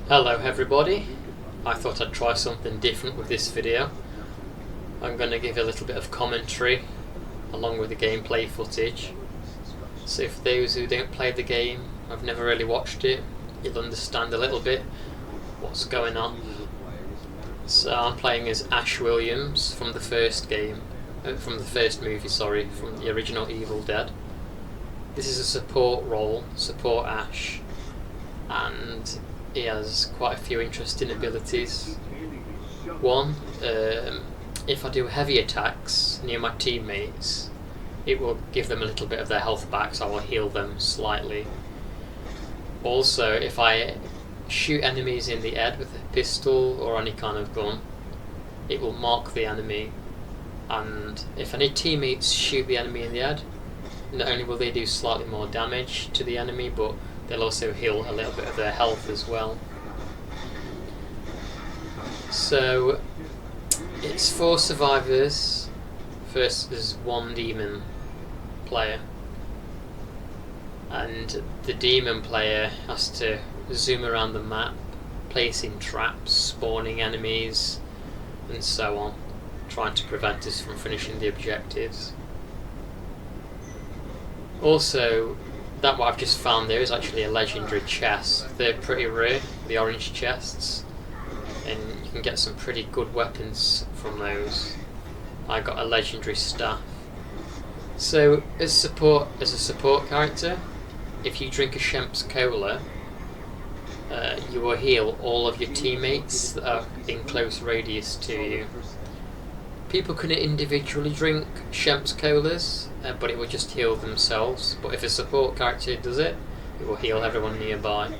Hello everybody, I thought I'd try something different with this video. I'm going to give a little bit of commentary along with the gameplay footage. So for those who don't play the game, I've never really watched it, you'll understand a little bit what's going on. So I'm playing as Ash Williams from the first movie, from the original Evil Dead. This is a support role, support Ash, and he has quite a few interesting abilities. One, if I do heavy attacks near my teammates, it will give them a little bit of their health back, so I will heal them slightly. Also, if I shoot enemies in the head with a pistol or any kind of gun, it will mark the enemy, and if any teammates shoot the enemy in the head, not only will they do slightly more damage to the enemy, but they'll also heal a little bit of their health as well. So it's 4 survivors versus 1 demon player, and the demon player has to zoom around the map, placing traps, spawning enemies and so on, trying to prevent us from finishing the objectives. Also, that what I've just found there is actually a legendary chest. They're pretty rare, the orange chests, and you can get some pretty good weapons from those. I got a legendary staff. So as a support character, if you drink a Shemp's Cola, you will heal all of your teammates that are in close radius to you. People can individually drink Shemp's Colas, but it will just heal themselves. But if a support character does it, it will heal everyone nearby.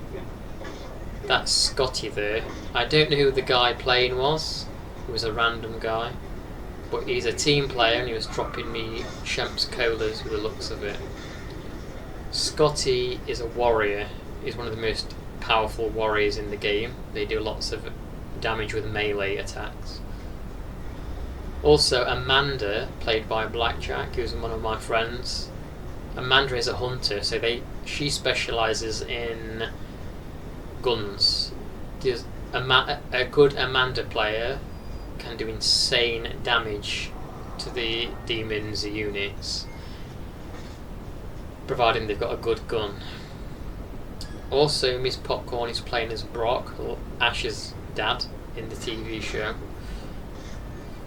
That's Scotty there. I don't know who the guy playing was. He was a random guy. But he's a team player and he was dropping me Shemp's Colas with the looks of it. Scotty is a warrior. He's one of the most powerful warriors in the game. They do lots of damage with melee attacks. Also, Amanda, played by Blackjack, who's one of my friends. Amanda is a hunter, so she specialises in guns. A good Amanda player can do insane damage to the demons' units, providing they've got a good gun. Also, Miss Popcorn is playing as Brock, or Ash's dad, in the TV show.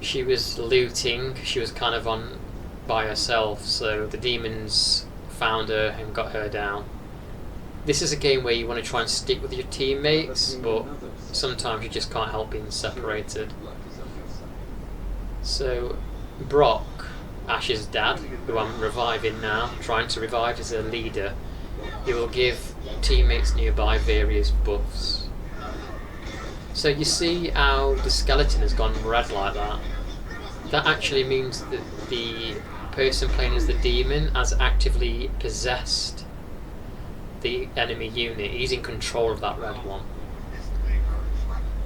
She was looting, she was kind of on by herself, so the demons found her and got her down. This is a game where you want to try and stick with your teammates, but sometimes you just can't help being separated. So Brock, Ash's dad, who I'm reviving now, trying to revive as a leader, he will give teammates nearby various buffs. So you see how the skeleton has gone red like that? That actually means that the person playing as the demon has actively possessed the enemy unit. He's in control of that red one,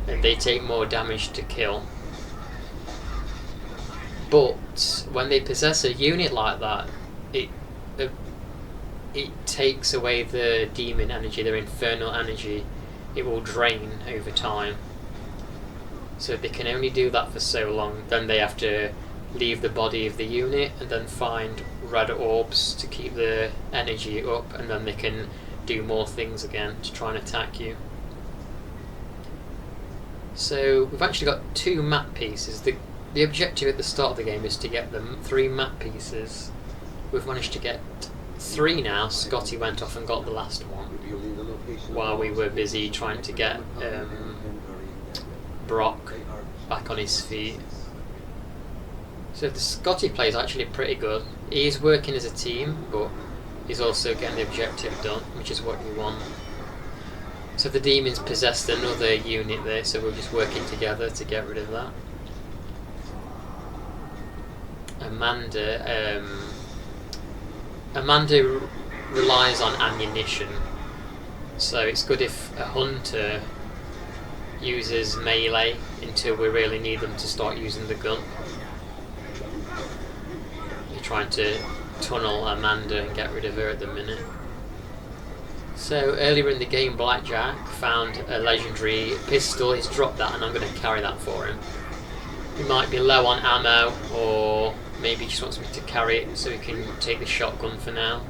and they take more damage to kill. But when they possess a unit like that, it takes away the demon energy, their infernal energy. It will drain over time. So they can only do that for so long, then they have to leave the body of the unit and then find red orbs to keep the energy up, and then they can do more things again to try and attack you. So we've actually got 2 map pieces. The objective at the start of the game is to get them 3 map pieces. We've managed to get 3 now. Scotty went off and got the last one while we were busy trying to get Brock back on his feet. So the Scotty play is actually pretty good. He's working as a team, but he's also getting the objective done, which is what you want. So the demons possessed another unit there, so we're just working together to get rid of that. Amanda relies on ammunition, so it's good if a hunter uses melee until we really need them to start using the gun. You're trying to tunnel Amanda and get rid of her at the minute. So earlier in the game, Blackjack found a legendary pistol. He's dropped that, and I'm going to carry that for him. He might be low on ammo, or maybe he just wants me to carry it so he can take the shotgun for now.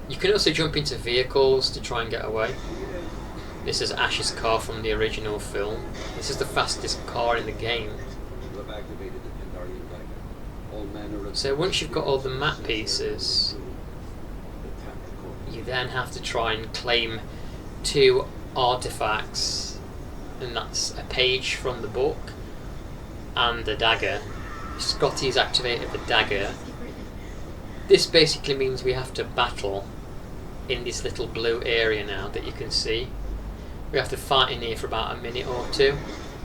You can also jump into vehicles to try and get away. This is Ash's car from the original film. This is the fastest car in the game. So once you've got all the map pieces, you then have to try and claim 2 artifacts, and that's a page from the book and a dagger. Scotty's activated the dagger. This basically means we have to battle in this little blue area now that you can see. We have to fight in here for about a minute or 2,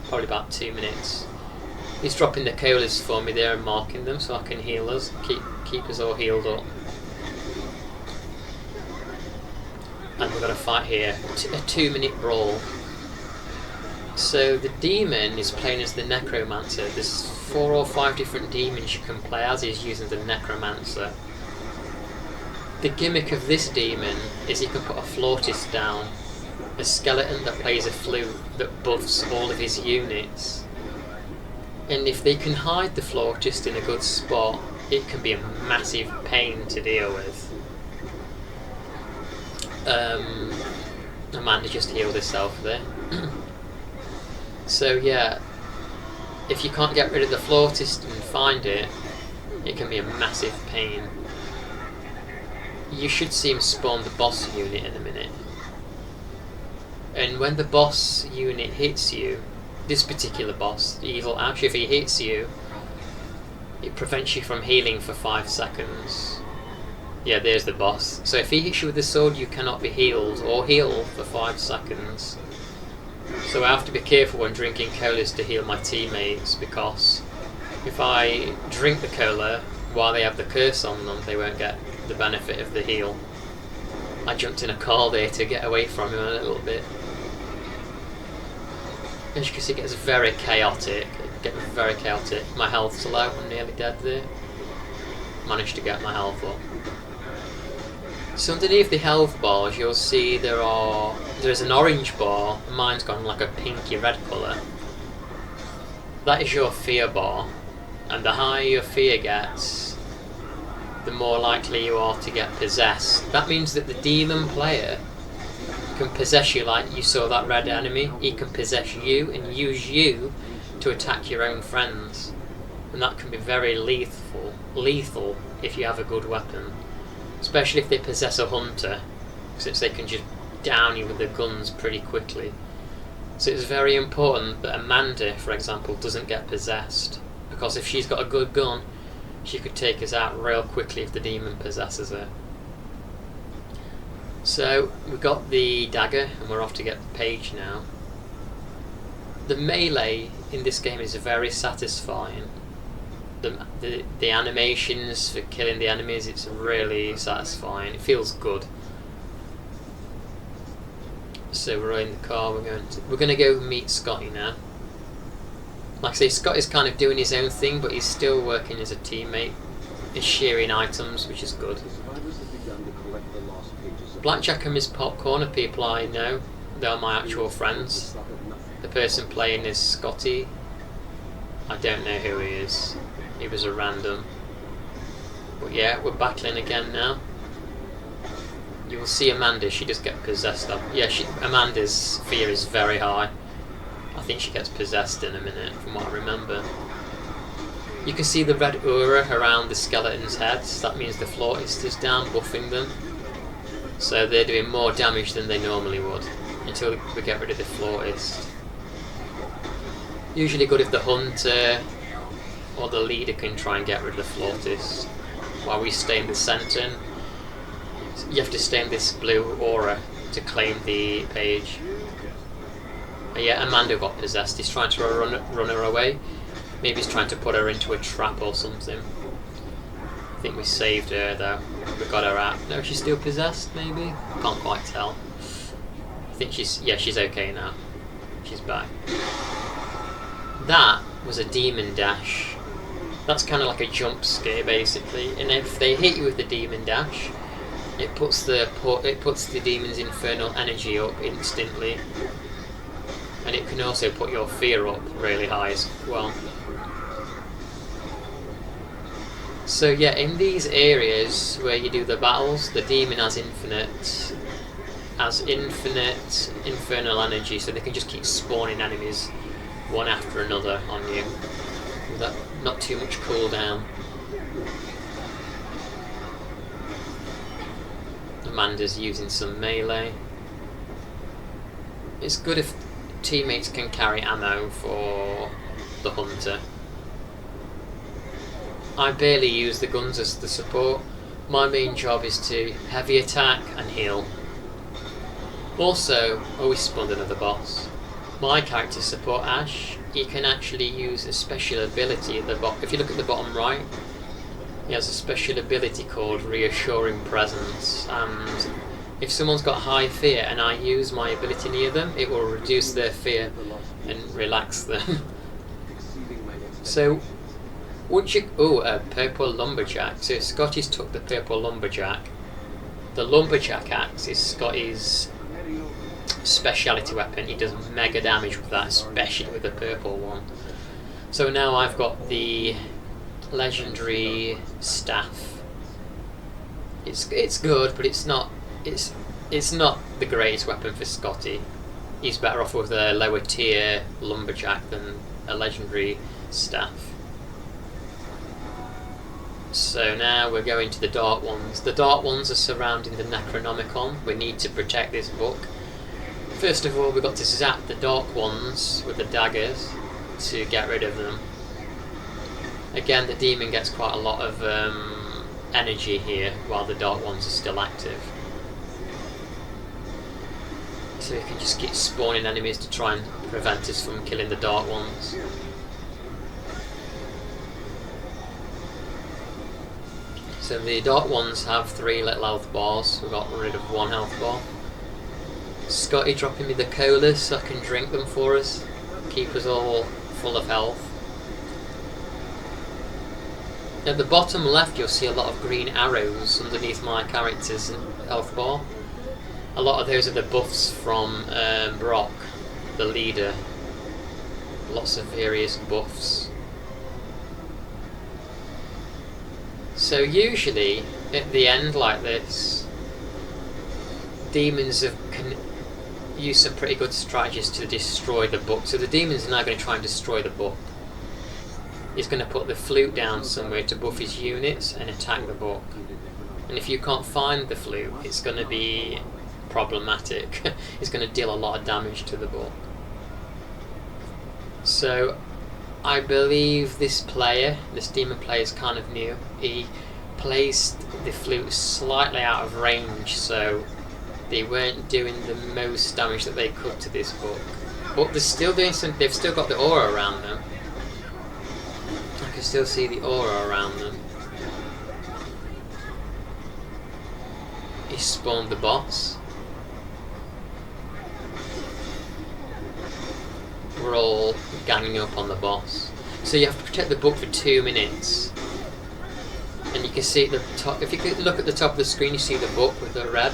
probably about 2 minutes. He's dropping the colas for me there and marking them so I can heal us, keep us all healed up. And we've got to fight here, a 2-minute brawl. So the demon is playing as the Necromancer. There's 4 or 5 different demons you can play as. He's using the Necromancer. The gimmick of this demon is he can put a flautist down, a skeleton that plays a flute that buffs all of his units. And if they can hide the flautist in a good spot, it can be a massive pain to deal with. Amanda just healed herself there. So yeah, if you can't get rid of the flautist and find it, it can be a massive pain. You should see him spawn the boss unit in a minute. And when the boss unit hits you, this particular boss, the evil Ash, if he hits you, it prevents you from healing for 5 seconds. Yeah, there's the boss. So if he hits you with the sword, you cannot be healed or heal for 5 seconds. So I have to be careful when drinking colas to heal my teammates, because if I drink the cola while they have the curse on them, they won't get the benefit of the heal. I jumped in a car there to get away from him a little bit. As you can see, it gets very chaotic. My health's low, I'm nearly dead there. Managed to get my health up. So underneath the health bars, you'll see there's an orange bar. Mine's gone like a pinky red colour. That is your fear bar, and the higher your fear gets, the more likely you are to get possessed. That means that the demon player can possess you, like you saw that red enemy. He can possess you and use you to attack your own friends, and that can be very lethal if you have a good weapon, especially if they possess a hunter, since they can just down you with their guns pretty quickly. So it's very important that Amanda, for example, doesn't get possessed, because if she's got a good gun, she could take us out real quickly if the demon possesses her. So we've got the dagger and we're off to get the page now. The melee in this game is very satisfying. The animations for killing the enemies, it's really satisfying. It feels good. So we're in the car. We're going to go meet Scotty now. Like I say, Scotty's kind of doing his own thing, but he's still working as a teammate. He's sharing items, which is good. Blackjack and Miss Popcorn are people I know. They are my actual friends. The person playing is Scotty. I don't know who he is. He was a random. But yeah, we're battling again now. You will see Amanda, she just gets possessed up. Yeah, Amanda's fear is very high. I think she gets possessed in a minute, from what I remember. You can see the red aura around the skeleton's heads. That means the flautist is down, buffing them. So they're doing more damage than they normally would, until we get rid of the flautist. Usually good if the hunter or the leader can try and get rid of the flautist, while we stay in the centre. You have to stay in this blue aura to claim the page. Yeah, Amanda got possessed. He's trying to run her away. Maybe he's trying to put her into a trap or something. I think we saved her though. We got her out. No, she's still possessed maybe? Can't quite tell. I think she's okay now. She's back. That was a demon dash. That's kind of like a jump scare basically. And if they hit you with the demon dash, It puts the demon's infernal energy up instantly, and it can also put your fear up really high as well. So yeah, in these areas where you do the battles, the demon has infinite infernal energy, so they can just keep spawning enemies one after another on you. That not too much cooldown. Amanda's using some melee. It's good if teammates can carry ammo for the hunter. I barely use the guns as the support. My main job is to heavy attack and heal. Also, we spawned another boss. My character support Ash, he can actually use a special ability at the bottom. If you look at the bottom right, he has a special ability called Reassuring Presence, and if someone's got high fear and I use my ability near them, it will reduce their fear and relax them. So, would you... a purple lumberjack. So Scotty's took the purple lumberjack. The lumberjack axe is Scotty's speciality weapon. He does mega damage with that, especially with the purple one. So now I've got the legendary staff. It's good, but it's not the greatest weapon for Scotty. He's better off with a lower tier lumberjack than a legendary staff. So now we're going to the Dark Ones. The Dark Ones are surrounding the Necronomicon. We need to protect this book. First of all, we've got to zap the Dark Ones with the daggers to get rid of them. Again, the demon gets quite a lot of energy here while the Dark Ones are still active. So we can just keep spawning enemies to try and prevent us from killing the Dark Ones. So the Dark Ones have 3 little health bars. We got rid of 1 health bar. Scotty dropping me the colas so I can drink them for us. Keep us all full of health. At the bottom left you'll see a lot of green arrows underneath my character's health bar. A lot of those are the buffs from Brock, the leader. Lots of various buffs. So usually, at the end like this, demons can use some pretty good strategies to destroy the book. So the demon's now going to try and destroy the book. He's going to put the flute down somewhere to buff his units and attack the book. And if you can't find the flute, it's going to be problematic. It's going to deal a lot of damage to the book. So I believe this demon player is kind of new. He placed the flute slightly out of range, so they weren't doing the most damage that they could to this book. But they're still doing some. They've still got the aura around them. I can still see the aura around them. He spawned the boss. We're all ganging up on the boss. So you have to protect the book for 2 minutes. And you can see at the top, if you could look at the top of the screen, you see the book with the red.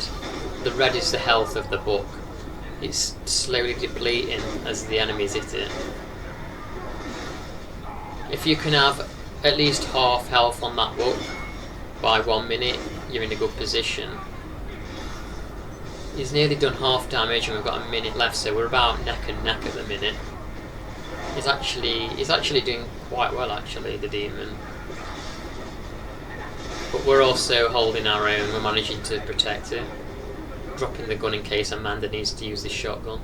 The red is the health of the book. It's slowly depleting as the enemies hit it. If you can have at least half health on that book by 1 minute, you're in a good position. He's nearly done half damage and we've got a minute left, so we're about neck and neck at the minute. He's actually doing quite well, actually, the demon. But we're also holding our own, we're managing to protect it. Dropping the gun in case Amanda needs to use the shotgun.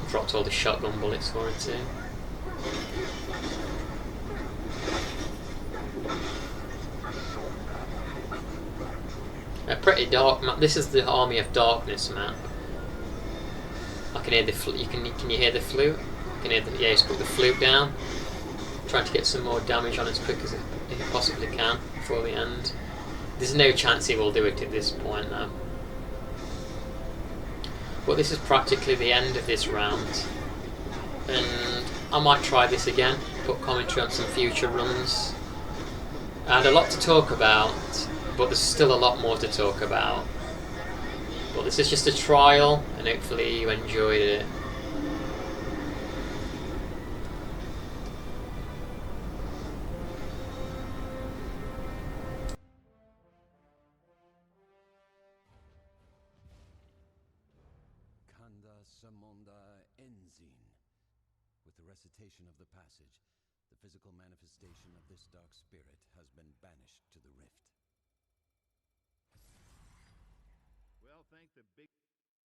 Dropped all the shotgun bullets for it too. A pretty dark map. This is the Army of Darkness map. I can hear the flute. Can you hear the flute? I can hear the, yeah, he's put the flute down. Trying to get some more damage on as quick as he possibly can before the end. There's no chance he will do it at this point now. But this is practically the end of this round. And I might try this again, put commentary on some future runs. And a lot to talk about, but there's still a lot more to talk about. But this is just a trial, and hopefully you enjoyed it. With the recitation of the passage, the physical manifestation of this dark spirit has been banished to the rift. Well, thank the big